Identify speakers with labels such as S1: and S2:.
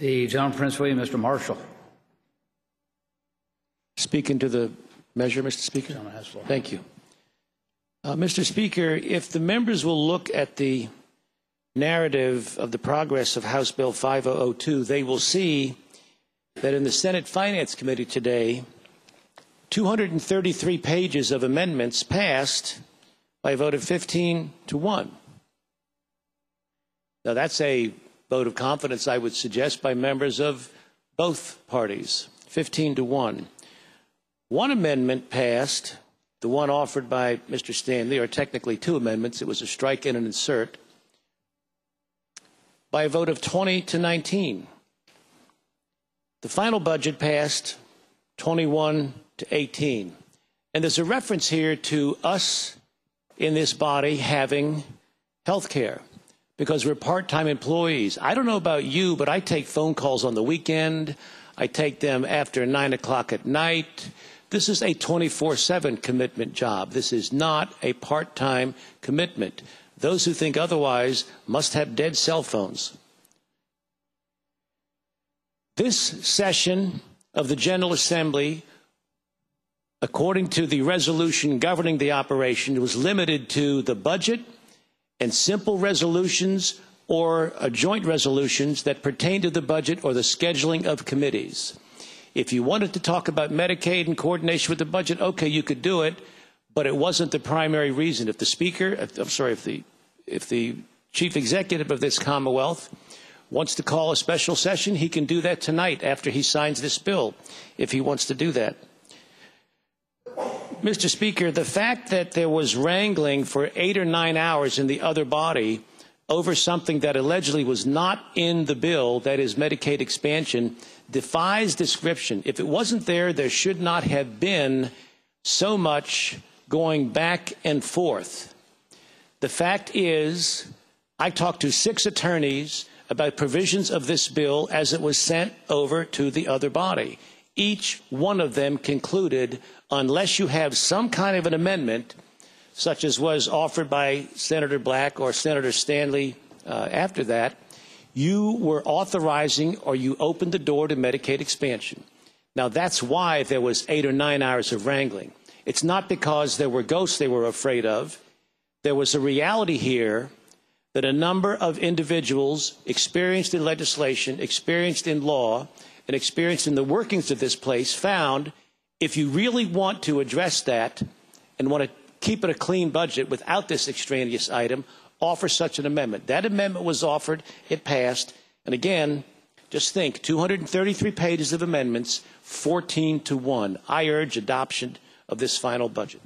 S1: The gentleman from Prince William, Mr. Marshall.
S2: Speaking to the measure, Mr. Speaker. Thank you. Mr. Speaker, if the members will look at the narrative of the progress of House Bill 5002, they will see that in the Senate Finance Committee today, 233 pages of amendments passed by a vote of 15 to 1. Now, that's a vote of confidence, I would suggest, by members of both parties, 15 to 1. One amendment passed, the one offered by Mr. Stanley, or technically two amendments, it was a strike and an insert, by a vote of 20 to 19. The final budget passed 21 to 18. And there's a reference here to us in this body having health care because we're part-time employees. I don't know about you, but I take phone calls on the weekend. I take them after 9 o'clock at night. This is a 24/7 commitment job. This is not a part-time commitment. Those who think otherwise must have dead cell phones. This session of the General Assembly, according to the resolution governing the operation, was limited to the budget and simple resolutions or joint resolutions that pertain to the budget or the scheduling of committees. If you wanted to talk about Medicaid in coordination with the budget, okay, you could do it, but it wasn't the primary reason. If the Speaker, if the Chief Executive of this Commonwealth wants to call a special session, he can do that tonight after he signs this bill, if he wants to do that. Mr. Speaker, the fact that there was wrangling for 8 or 9 hours in the other body over something that allegedly was not in the bill, that is Medicaid expansion, defies description. If it wasn't there, there should not have been so much going back and forth. The fact is, I talked to 6 attorneys about provisions of this bill as it was sent over to the other body. Each one of them concluded, unless you have some kind of an amendment, such as was offered by Senator Black or Senator Stanley after that, you were authorizing or you opened the door to Medicaid expansion. Now, that's why there was 8 or 9 hours of wrangling. It's not because there were ghosts they were afraid of. There was a reality here that a number of individuals experienced in legislation, experienced in law, and experienced in the workings of this place found if you really want to address that and want to keep it a clean budget without this extraneous item, offer such an amendment. That amendment was offered, it passed, and again, just think, 233 pages of amendments, 14 to 1. I urge adoption of this final budget.